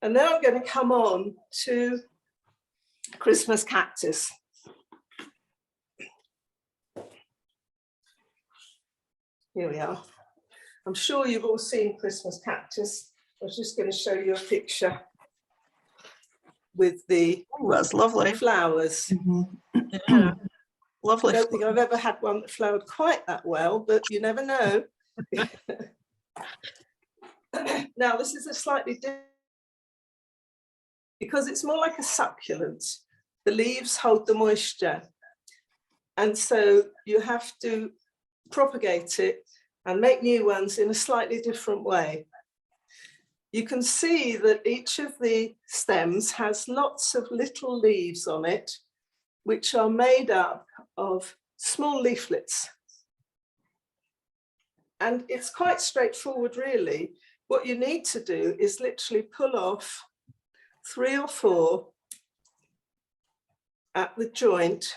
And now I'm going to come on to Christmas Cactus. Here we are. I'm sure you've all seen Christmas Cactus. I was just going to show you a picture with the that's lovely flowers. Yeah. Lovely. I don't think I've ever had one that flowered quite that well, but you never know. Now this is a slightly different, because it's more like a succulent. The leaves hold the moisture, and so you have to propagate it and make new ones in a slightly different way. You can see that each of the stems has lots of little leaves on it, which are made up of small leaflets. And it's quite straightforward, really. What you need to do is literally pull off 3 or 4 at the joint.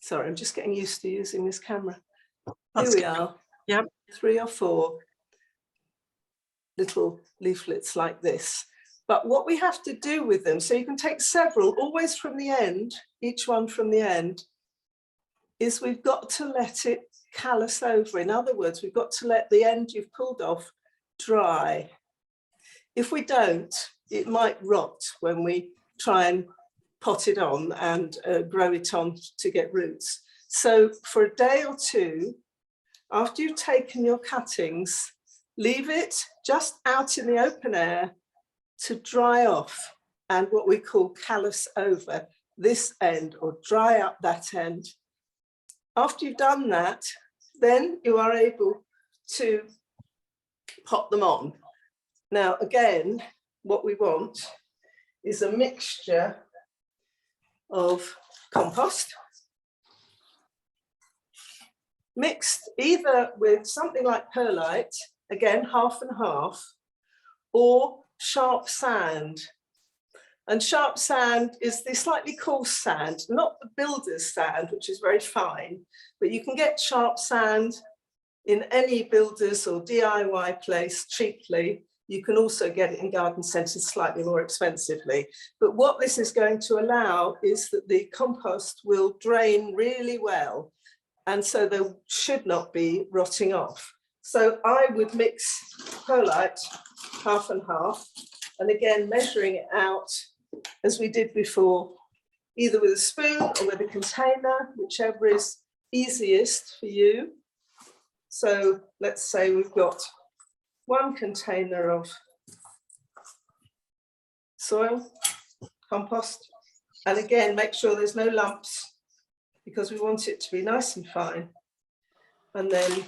Sorry, I'm just getting used to using this camera. Here we are. Yep. 3 or 4 little leaflets like this. But what we have to do with them, so you can take several, always from the end, each one from the end, is we've got to let it callus over. In other words, we've got to let the end you've pulled off dry. If we don't, it might rot when we try and pot it on and grow it on to get roots. So for a day or 2, after you've taken your cuttings, leave it just out in the open air to dry off, and what we call callus over this end or dry up that end. After you've done that, then you are able to pot them on. Now, again, what we want is a mixture of compost, mixed either with something like perlite, again, half and half, or sharp sand. And sharp sand is the slightly coarse sand, not the builder's sand, which is very fine, but you can get sharp sand in any builder's or DIY place cheaply. You can also get it in garden centres slightly more expensively. But what this is going to allow is that the compost will drain really well, and so there should not be rotting off. So I would mix perlite half and half, and again measuring it out as we did before, either with a spoon or with a container, whichever is easiest for you. So let's say we've got 1 container of soil, compost, and again make sure there's no lumps because we want it to be nice and fine. And then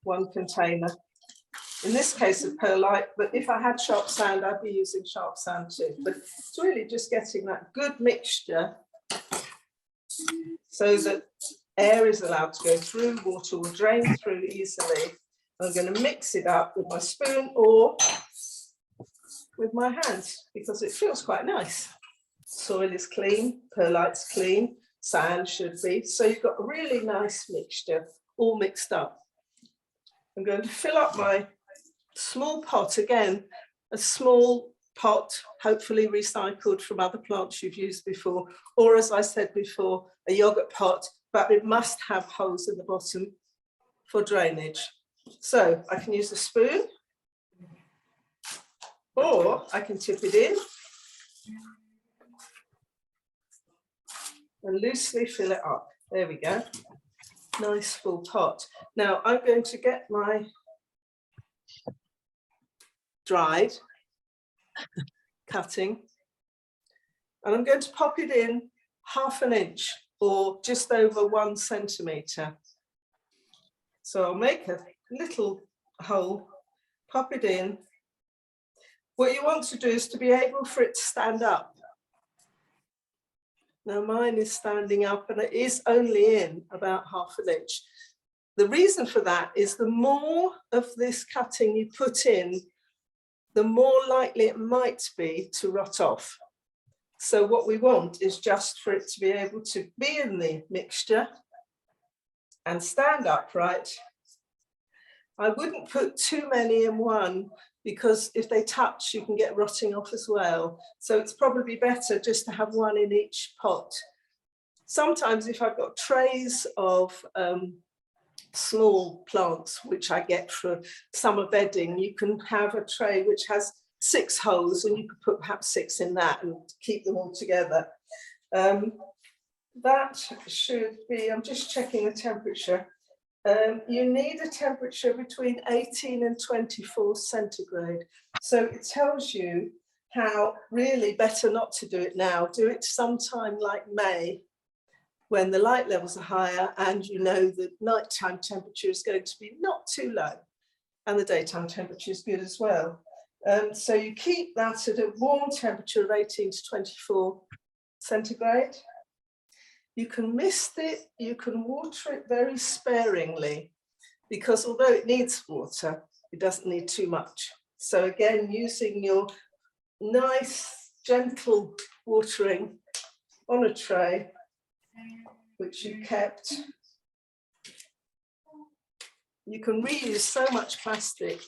1 container, in this case of perlite, but if I had sharp sand, I'd be using sharp sand too. But it's really just getting that good mixture so that air is allowed to go through, water will drain through easily. I'm going to mix it up with my spoon or with my hands because it feels quite nice. Soil is clean, perlite's clean, sand should be. So you've got a really nice mixture all mixed up. I'm going to fill up my small pot, again, a small pot, hopefully recycled from other plants you've used before, or as I said before, a yogurt pot, but it must have holes in the bottom for drainage. So I can use a spoon, or I can tip it in and loosely fill it up. There we go. Nice full pot. Now I'm going to get my dried cutting and I'm going to pop it in 1/2 inch or just over 1 centimetre. So I'll make a little hole, pop it in. What you want to do is to be able for it to stand up. Now mine is standing up and it is only in about 1/2 inch. The reason for that is the more of this cutting you put in, the more likely it might be to rot off. So what we want is just for it to be able to be in the mixture and stand upright I wouldn't put too many in one, because if they touch, you can get rotting off as well. So it's probably better just to have one in each pot. Sometimes if I've got trays of small plants, which I get for summer bedding, you can have a tray which has 6 holes, and you could put perhaps 6 in that and keep them all together. That should be, I'm just checking the temperature. You need a temperature between 18 and 24 centigrade. So it tells you how really better not to do it now. Do it sometime like May, when the light levels are higher and you know the nighttime temperature is going to be not too low, and the daytime temperature is good as well. So you keep that at a warm temperature of 18 to 24 centigrade. You can mist it, you can water it very sparingly, because although it needs water, it doesn't need too much. So again, using your nice, gentle watering on a tray, which you kept. You can reuse so much plastic,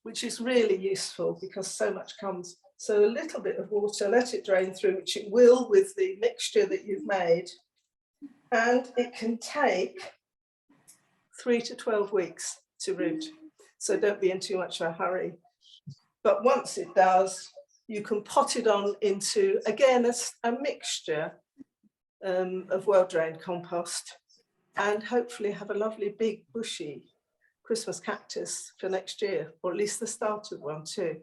which is really useful because so much comes. So a little bit of water, let it drain through, which it will with the mixture that you've made. And it can take 3 to 12 weeks to root. So don't be in too much of a hurry. But once it does, you can pot it on into, again, a mixture of well-drained compost, and hopefully have a lovely big bushy Christmas cactus for next year, or at least the start of one too.